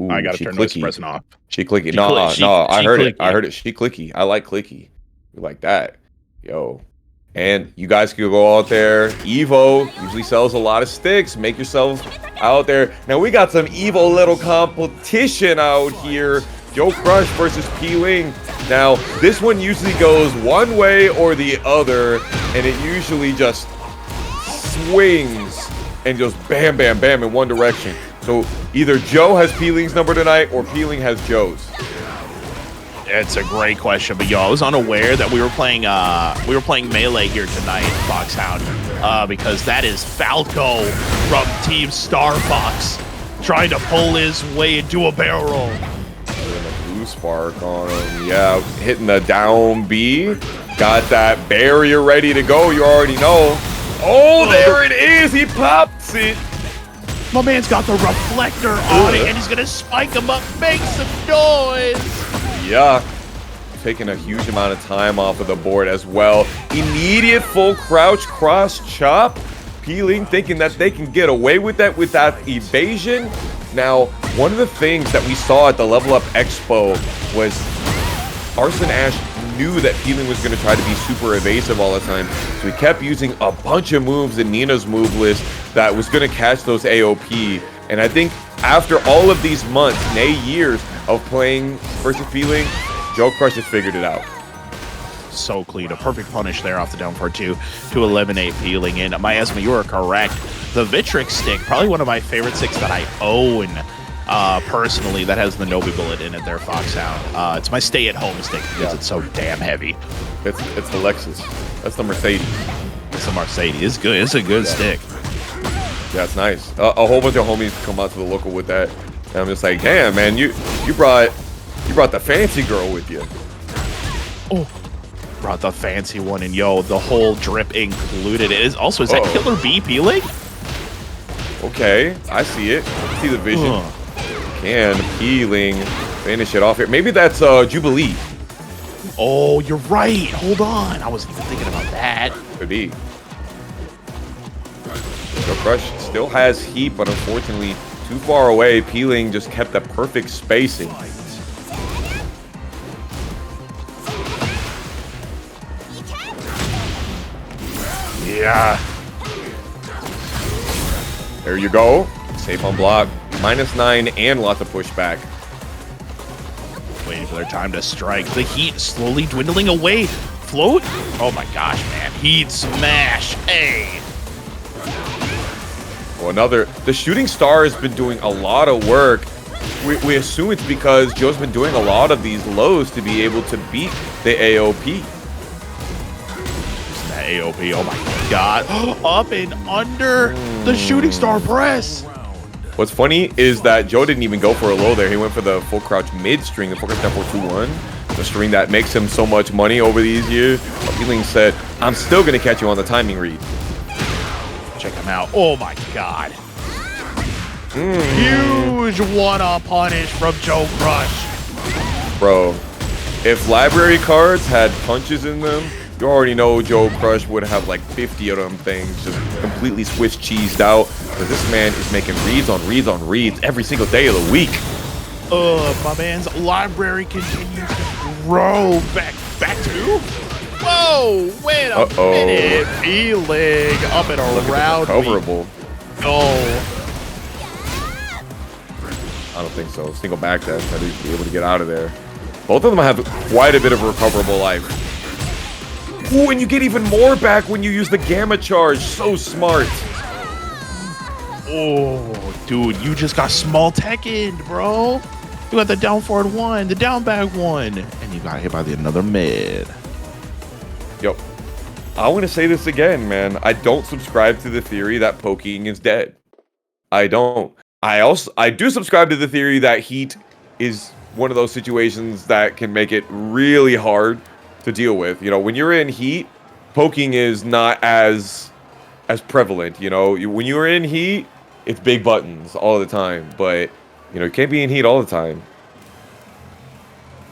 I Ooh, gotta she turn noise clicky. suppressing off. She clicky. She No, I heard it. clicky. I heard it. She clicky. I like clicky. You like that. Yo. And you guys can go out there. Evo usually sells a lot of sticks. Make yourself out there. Now we got some Evo little competition out here. JoeCrush versus Ling. Now, this one usually goes one way or the other, and it usually just swings and just bam, bam, bam in one direction. So either Joe has Ling's number tonight or Ling has Joe's. It's a great question, but yo, I was unaware that we were playing melee here tonight, Foxhound, because that is Falco from Team Star Fox trying to pull his way into a barrel roll. Blue spark on him. Yeah, hitting the down B. Got that barrier ready to go. You already know. Oh, there it is. He pops it. My man's got the reflector on it, and he's gonna spike him up. Make some noise. Yeah, taking a huge amount of time off of the board as well. Immediate full crouch cross chop. Ling thinking that they can get away with that evasion. Now, one of the things that we saw at the Level Up Expo was Arslan Ash knew that Ling was going to try to be super evasive all the time. So he kept using a bunch of moves in Nina's move list that was going to catch those AOP. And I think after all of these months, nay years of playing versus Ling, JoeCrush has figured it out. So clean, a perfect punish there off the down for 2 to eliminate Ling. And Miasma, you are correct. The Vitrix stick, probably one of my favorite sticks that I own personally, that has the Nobi bullet in it there, Foxhound. It's my stay-at-home stick because it's so damn heavy. It's the Lexus. That's the Mercedes. It's a Mercedes. It's good. It's a good stick. Yeah, it's nice. A whole bunch of homies come out to the local with that, and I'm just like, damn, man, you brought the fancy girl with you. Oh, brought the fancy one, and yo, the whole drip included. Is that Killer B peeling? Okay, I see it. I see the vision. Can Ling finish it off here? Maybe that's Jubilee. Oh, you're right. Hold on, I wasn't even thinking about that. Could be. JoeCrush still has heat, but unfortunately too far away. Ling just kept the perfect spacing. Yeah. There you go. Safe on block. -9 and lots of pushback. Waiting for their time to strike. The heat slowly dwindling away. Float? Oh my gosh, man. Heat smash. Hey. Well, the shooting star has been doing a lot of work. We assume it's because Joe's been doing a lot of these lows to be able to beat the AOP. That AOP, oh my god. Up and under the shooting star press. What's funny is that Joe didn't even go for a low there. He went for the full crouch mid string, the full crouch down 4-2-1. The string that makes him so much money over these years. Ling said, I'm still going to catch you on the timing read. Check him out. Oh my god. Huge one-up punish from JoeCrush. Bro, if library cards had punches in them, you already know JoeCrush would have like 50 of them things just completely Swiss cheesed out. Because this man is making reads on reads on reads every single day of the week. My man's library continues to grow. Back to? Whoa, wait a minute. Ling up and around. Recoverable. Oh. I don't think so. Single back dash. I need to be able to get out of there. Both of them have quite a bit of recoverable life. Ooh, and you get even more back when you use the Gamma Charge. So smart. Oh, dude, you just got small Tekken, bro. You got the down forward 1, the down back 1, and you got hit by another mid. Yo, I want to say this again, man. I don't subscribe to the theory that poking is dead. I don't. I do subscribe to the theory that heat is one of those situations that can make it really hard to deal with. You know, when you're in heat, poking is not as prevalent. You know, when you're in heat, it's big buttons all the time. But you know, you can't be in heat all the time.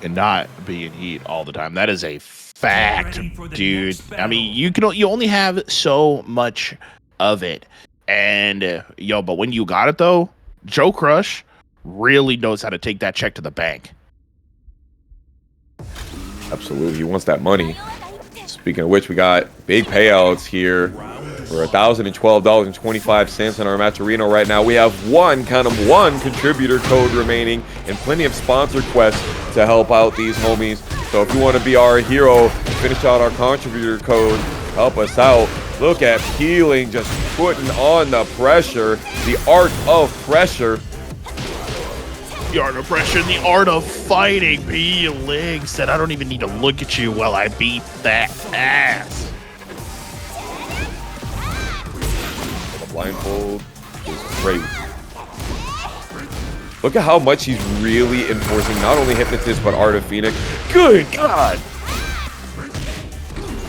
And not be in heat all the time. That is a fact, dude. I mean, you only have so much of it. And yo, but when you got it though, JoeCrush really knows how to take that check to the bank. Absolutely, he wants that money. Speaking of which, we got big payouts here for $1,012.25 in our match arena right now. We have one contributor code remaining and plenty of sponsor quests to help out these homies. So if you want to be our hero, finish out our contributor code, help us out. Look at Peeling just putting on the pressure, the art of pressure. The art of pressure, the art of fighting. Ling said, I don't even need to look at you while I beat that ass. The blindfold is great. Look at how much he's really enforcing not only Hypnotist, but Art of Phoenix. Good God!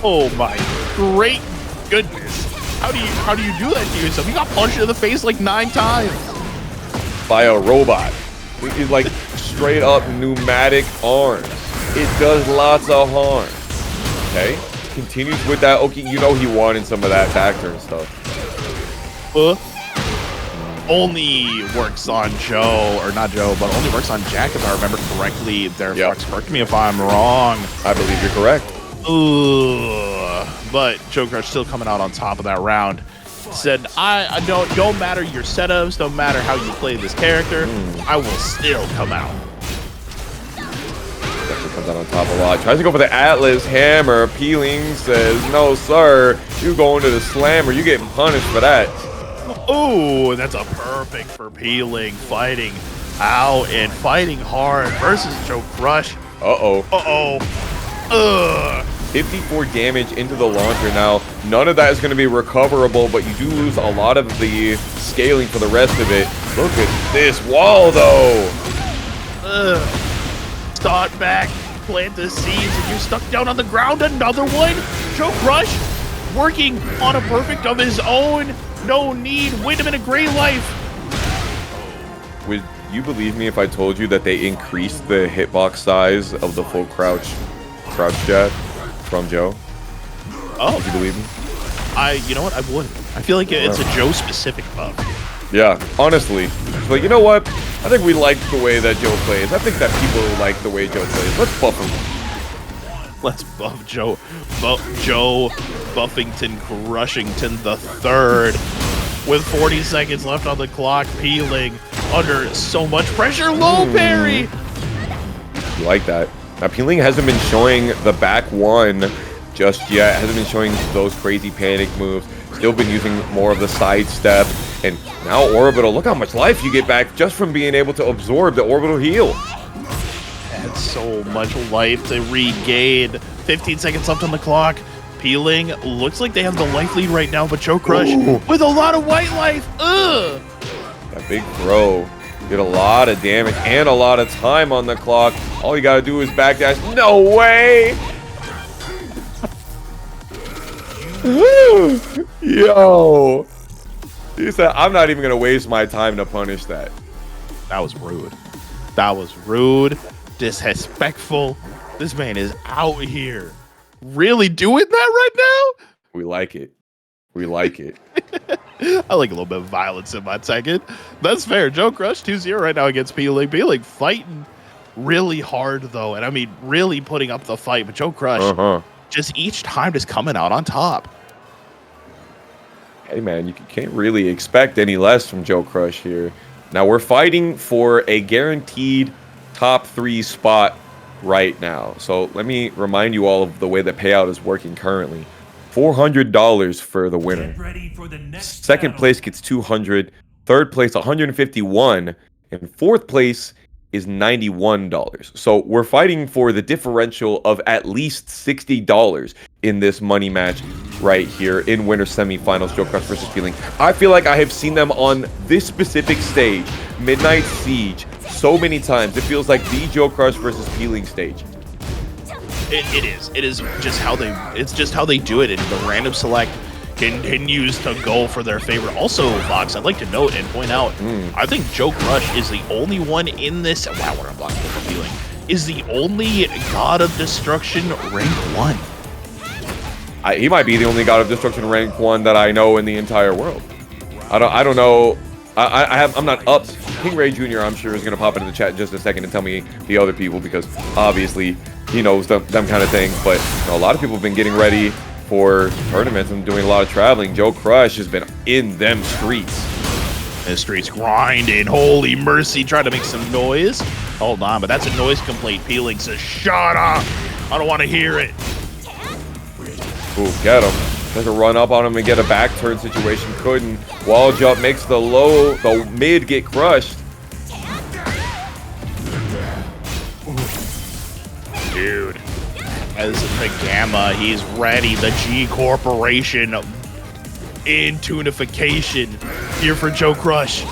Oh my great goodness. How do you do that to yourself? You got punched in the face like 9 times. By a robot. It's like straight up pneumatic arms. It does lots of harm. Okay? Continues with that. Okay, you know he wanted some of that back turn stuff. Only works on Joe, or not Joe, but only works on Jack if I remember correctly. Fox, correct me if I'm wrong. I believe you're correct. But JoeCrush still coming out on top of that round. Said, I don't matter your setups, don't matter how you play this character, I will still come out. Definitely comes out on top a lot. Tries to go for the Atlas Hammer. Peeling says, no sir, you going to the slammer, you getting punished for that. Oh, that's a perfect for Peeling, fighting out and fighting hard versus JoeCrush. Uh-oh. 54 damage into the launcher now. None of that is going to be recoverable, but you do lose a lot of the scaling for the rest of it. Look at this wall, though. Start back, plant the seeds, and you're stuck down on the ground. Another one. JoeCrush working on a perfect of his own. No need. Win him in a great life. Would you believe me if I told you that they increased the hitbox size of the full crouch jab from Joe? Oh, would you believe me? You know what? I would. I feel like it's a Joe specific buff. Yeah, honestly. But you know what? I think we like the way that Joe plays. I think that people like the way Joe plays. Let's buff him. Let's buff Joe. Joe Buffington Crushington the third. With 40 seconds left on the clock, Peeling under so much pressure. Low parry. You like that? Now, Peeling hasn't been showing the back one just yet. Hasn't been showing those crazy panic moves. Still been using more of the side step. And now Orbital. Look how much life you get back just from being able to absorb the Orbital heal. That's so much life to regain. 15 seconds left on the clock. Peeling looks like they have the life lead right now, but JoeCrush with a lot of white life. Ugh. That big throw. Did a lot of damage and a lot of time on the clock. All you gotta do is backdash. No way! Yo! He said, I'm not even gonna waste my time to punish that. That was rude. That was rude, disrespectful. This man is out here really doing that right now? We like it. We like it. I like a little bit of violence in my Tekken. That's fair. JoeCrush 2-0 right now against Peeling. Peeling fighting really hard, though. And I mean, really putting up the fight. But JoeCrush just each time just coming out on top. Hey, man, you can't really expect any less from JoeCrush here. Now, we're fighting for a guaranteed top 3 spot right now. So let me remind you all of the way the payout is working currently. $400 for the winner. Second place gets $200. Third place, $151. And fourth place is $91. So we're fighting for the differential of at least $60 in this money match right here in winter semifinals, JoeCrush versus Peeling. I feel like I have seen them on this specific stage, Midnight Siege, so many times. It feels like the JoeCrush versus Peeling stage. It is. It is just how they. It's just how they do it, and the random select continues to go for their favorite. Also, Fox, I'd like to note and point out, I think JoeCrush is the only one in this. Wow, what I'm blocking for Peeling is the only God of Destruction rank 1. He might be the only God of Destruction rank 1 that I know in the entire world. I don't know I'm not up. King Ray Jr. I'm sure is gonna pop into the chat in just a second and tell me the other people, because obviously he knows them kind of things. But you know, a lot of people have been getting ready for tournaments and doing a lot of traveling. JoeCrush has been in them streets. The streets grinding. Holy mercy, trying to make some noise. Hold on, but that's a noise complaint. Peeling says, "Shut up! I don't want to hear it." Ooh, get him. Has to run up on him and get a back turn situation. Couldn't. Wall jump makes the mid get crushed. Dude, as the Gamma, he's ready. The G Corporation in tunification here for JoeCrush.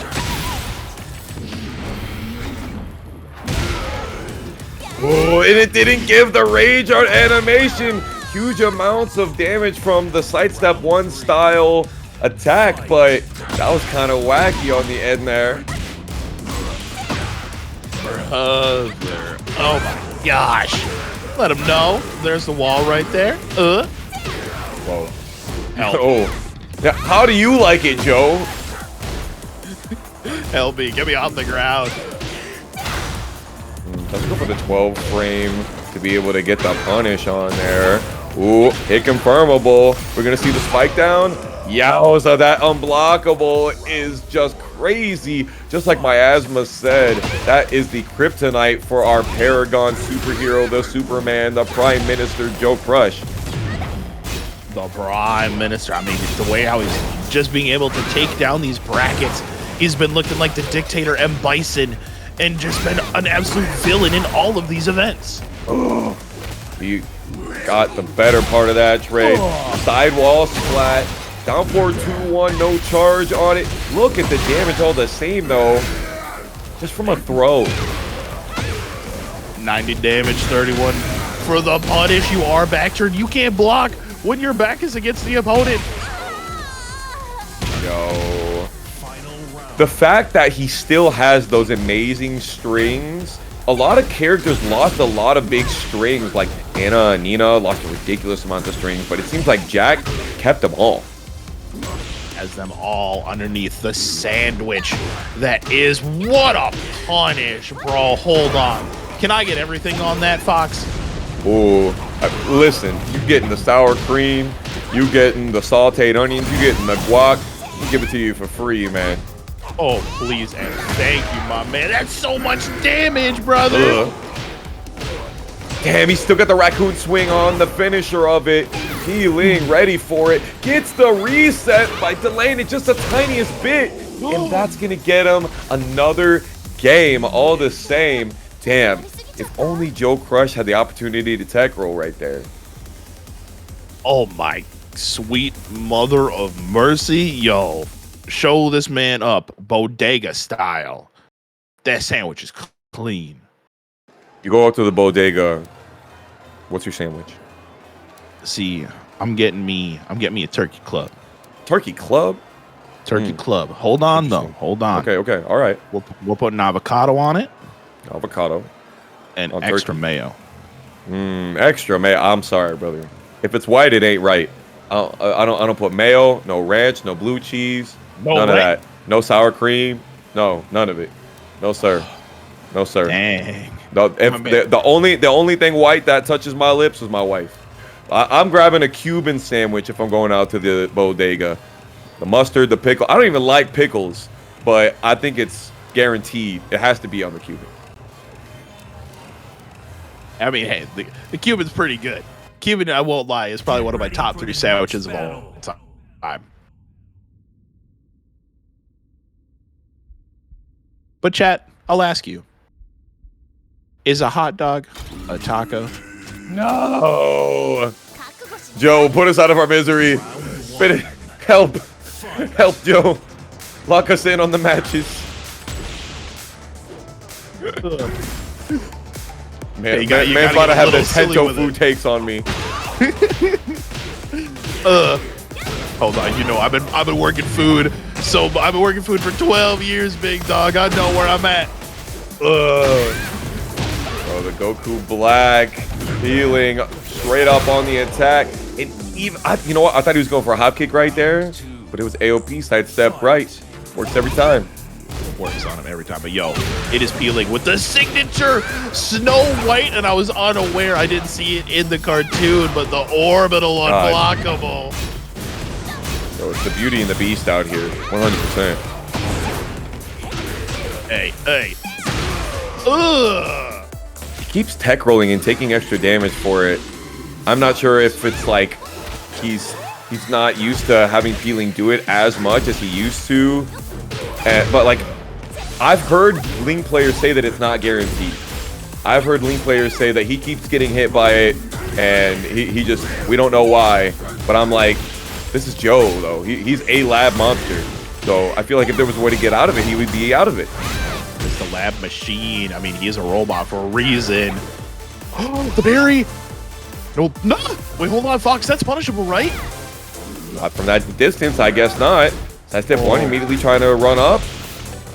Oh, and it didn't give the Rage Art animation. Huge amounts of damage from the sidestep 1 style attack, but that was kind of wacky on the end there. Brother. Oh my gosh. Let him know. There's the wall right there. Whoa. Help. Oh. Now, how do you like it, Joe? Help me. Get me off the ground. Let's go for the 12 frame to be able to get the punish on there. Ooh, hit confirmable. We're going to see the spike down. Yowza, that unblockable is just crazy. Just like Miasma said, that is the kryptonite for our Paragon superhero, the Superman, the Prime Minister, JoeCrush. The Prime Minister. I mean, the way how he's just being able to take down these brackets. He's been looking like the dictator M. Bison and just been an absolute villain in all of these events. Oh, you got the better part of that trade. Sidewall splat. Down for 2-1, no charge on it. Look at the damage all the same, though. Just from a throw. 90 damage, 31 for the punish. You are back turn. You can't block when your back is against the opponent. Yo. The fact that he still has those amazing strings. A lot of characters lost a lot of big strings, like Anna and Nina lost a ridiculous amount of strings, but it seems like Jack kept them all. Has them all underneath the sandwich that is. What a punish, bro. Hold on. Can I get everything on that, Fox? Ooh, listen, you getting the sour cream, you getting the sauteed onions, you getting the guac. We give it to you for free, man. Oh, please and thank you, my man. That's so much damage, brother. Damn, he still got the raccoon swing on the finisher of it. Ling ready for it. Gets the reset by delaying it just the tiniest bit. And that's going to get him another game all the same. Damn, if only JoeCrush had the opportunity to tech roll right there. Oh, my sweet mother of mercy. Yo, show this man up bodega style. That sandwich is clean. You go up to the bodega. What's your sandwich? See, I'm getting me a turkey club. Turkey club? Turkey club. Hold on, though. Hold on. Okay. All right. We're putting avocado on it. Avocado. And on extra turkey. mayo. Extra mayo. I'm sorry, brother. If it's white, it ain't right. I don't put mayo, no ranch, no blue cheese, none of that. No sour cream. No, none of it. No, sir. No, sir. Dang. The only thing white that touches my lips is my wife. I'm grabbing a Cuban sandwich if I'm going out to the bodega. The mustard, the pickle. I don't even like pickles, but I think it's guaranteed. It has to be on the Cuban. I mean, hey, the Cuban's pretty good. Cuban, I won't lie, is probably one of my top 3 sandwiches of all time. But chat, I'll ask you. Is a hot dog a taco? No. Joe, put us out of our misery. Help. Help, Joe. Lock us in on the matches. Man, man's about to have the Tento food takes on me. Hold on, you know I've been working food, so I've been working food for 12 years, big dog. I know where I'm at. Oh, the Goku Black healing straight up on the attack. And even you know what? I thought he was going for a hop kick right there, but it was AOP sidestep right. Works every time. Works on him every time. But yo, it is peeling with the signature Snow White, and I was unaware. I didn't see it in the cartoon, but the orbital unblockable. So it's the beauty and the beast out here, 100%. Hey. Ugh. He keeps tech rolling and taking extra damage for it. I'm not sure if it's like he's not used to having Peeling do it as much as he used to. But like, I've heard Ling players say that it's not guaranteed. I've heard Ling players say that he keeps getting hit by it, and he just, we don't know why. But I'm like, this is Joe, though. He's a lab monster. So I feel like if there was a way to get out of it, he would be out of it. It's the lab machine. I mean, he is a robot for a reason. Oh, the berry. No. Wait, hold on, Fox. That's punishable, right? Not from that distance, I guess not. That's step one, immediately trying to run up.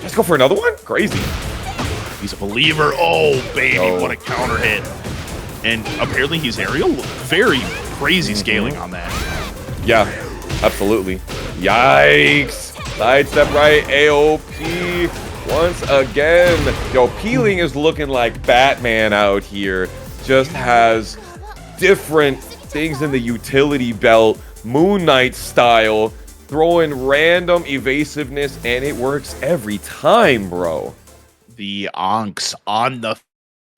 Let's go for another one? Crazy. He's a believer. Oh, baby, what a counter hit. And apparently he's aerial. Very crazy scaling on that. Yeah, absolutely. Yikes. Sidestep right, AOP once again. Yo, Peeling is looking like Batman out here. Just has different things in the utility belt, Moon Knight style, throwing random evasiveness, and it works every time, bro. The onks on the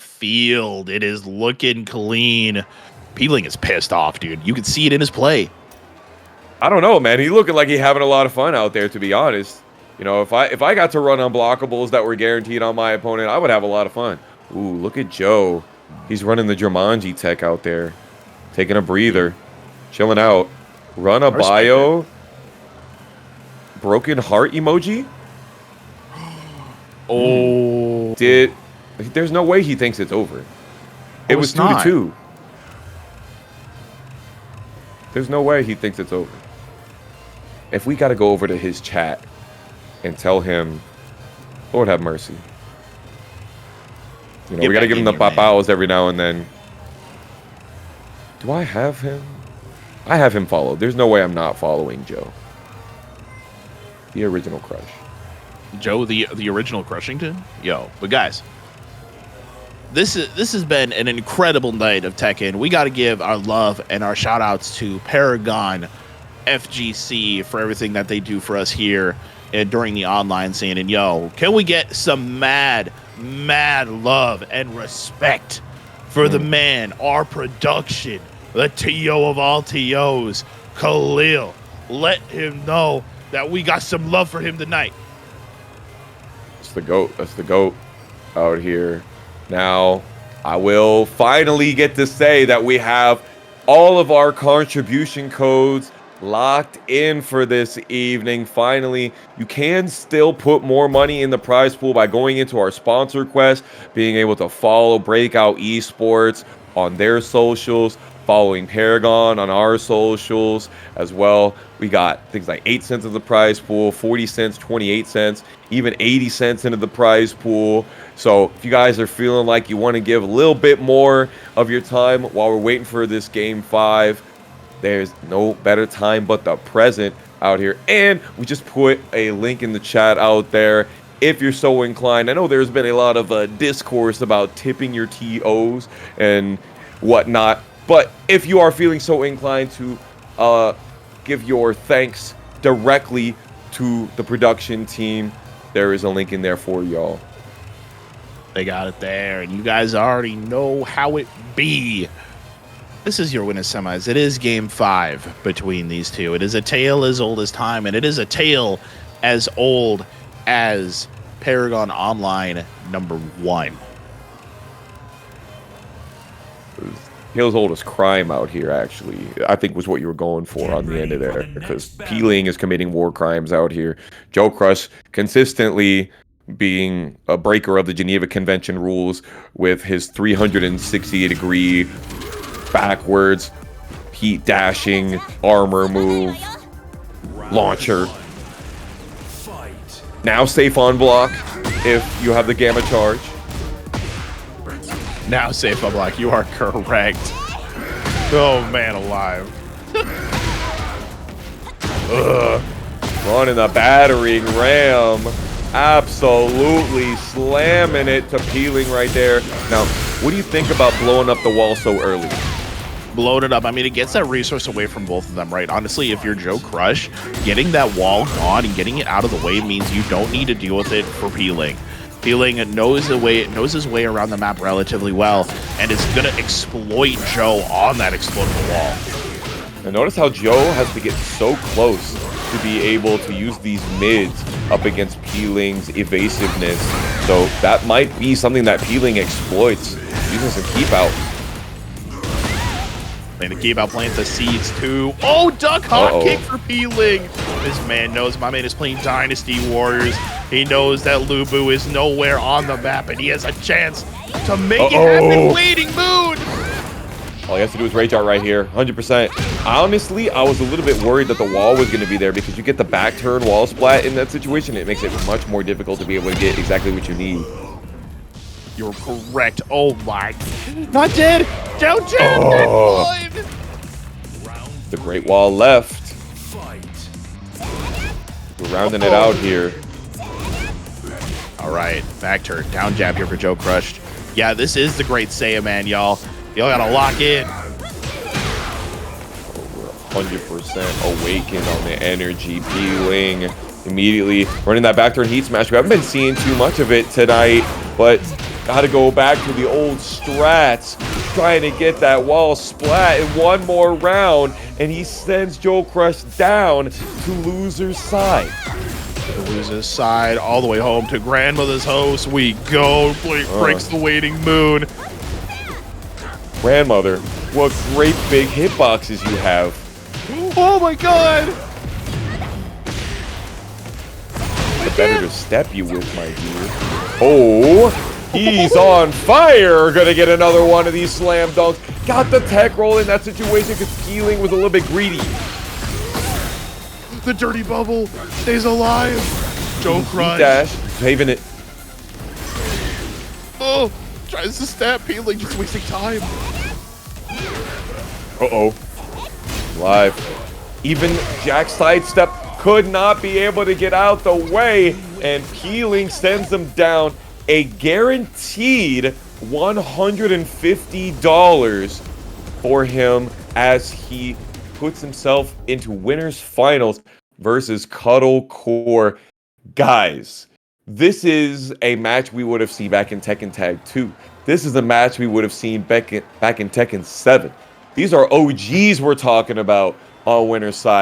field. It is looking clean. Peeling is pissed off, dude. You can see it in his play. I don't know, man. He's looking like he's having a lot of fun out there, to be honest. You know, if I got to run unblockables that were guaranteed on my opponent, I would have a lot of fun. Ooh, look at Joe. He's running the Jumanji tech out there. Taking a breather. Chilling out. Run a bio. Broken heart emoji? Oh. There's no way he thinks it's over. It was 2-2. There's no way he thinks it's over. If we got to go over to his chat and tell him, Lord have mercy. You know, we got to give him the papaos every now and then. Do I have him? I have him followed. There's no way I'm not following Joe. The original crush. Joe, the original Crushington? Yo, but guys, this has been an incredible night of Tekken. We got to give our love and our shout outs to Paragon FGC for everything that they do for us here and during the online scene. And yo, can we get some mad love and respect for the man, our production, the TO of all TOs, Khalil. Let him know that we got some love for him tonight. That's the GOAT. That's the GOAT out here. Now, I will finally get to say that we have all of our contribution codes locked in for this evening. Finally, you can still put more money in the prize pool by going into our sponsor quest, being able to follow Breakout Esports on their socials, following Paragon on our socials as well. We got things like 8 cents in the prize pool, 40 cents, 28 cents, even 80 cents into the prize pool. So if you guys are feeling like you want to give a little bit more of your time while we're waiting for this game 5, there's no better time but the present out here. And we just put a link in the chat out there if you're so inclined. I know there's been a lot of discourse about tipping your TOs and whatnot. But if you are feeling so inclined to give your thanks directly to the production team, there is a link in there for y'all. They got it there, and you guys already know how it be. This is your winner semis. It is game 5 between these two. It is a tale as old as time, and it is a tale as old as Paragon Online #1. Tale as old as crime out here, actually. I think was what you were going for on the end of there, because Ling is committing war crimes out here. JoeCrush consistently being a breaker of the Geneva Convention rules with his 360-degree backwards heat dashing armor move launcher. Now safe on block if you have the gamma charge. Now safe on block, you are correct. Oh man alive. Running the battering ram. Absolutely slamming it to Peeling right there. Now, what do you think about blowing up the wall so early? Blowing it up. I mean, it gets that resource away from both of them, right? Honestly, if you're JoeCrush, getting that wall gone and getting it out of the way means you don't need to deal with it for Peeling. Peeling knows his way around the map relatively well, and is gonna exploit Joe on that explodable wall. And notice how Joe has to get so close to be able to use these mids up against Peeling's evasiveness. So that might be something that Peeling exploits, using some keep out. Playing the keep out, playing the seeds too. Oh, duck hot kick for Peeling. This man knows my man is playing Dynasty Warriors. He knows that Lubu is nowhere on the map, and he has a chance to make it happen. Waiting Moon. All he has to do is rage out right here, 100%. Honestly, I was a little bit worried that the wall was going to be there because you get the back turn wall splat in that situation. It makes it much more difficult to be able to get exactly what you need. You're correct. Oh my. Not dead. Don't jump. The Great Wall left. We're rounding it out here. All right. Back turn. Down jab here for JoeCrush. Yeah, this is the Great Saiyaman, y'all. Y'all gotta lock in. 100% awakened on the energy. Peeling immediately running that back turn heat smash. We haven't been seeing too much of it tonight, but gotta go back to the old strats, trying to get that wall splat in one more round, and he sends JoeCrush down to loser's side. The loser's side, all the way home to grandmother's house. We go. Breaks the waiting moon. Grandmother, what great big hitboxes you have. Oh my god! The better to step you with, my dear. Oh, he's on fire. Gonna get another one of these slam dunks. Got the tech roll in that situation because Peeling was a little bit greedy. The dirty bubble stays alive. JoeCrush. Dash, saving it. Oh, tries to stab Peeling, just wasting time. Uh-oh. Live. Even Jack sidestep could not be able to get out the way, and Peeling sends them down a guaranteed $150 for him as he puts himself into winners finals versus Cuddle Core. Guys, this is a match we would have seen back in Tekken Tag 2. This is a match we would have seen back in Tekken 7. These are OGs we're talking about on winner's side.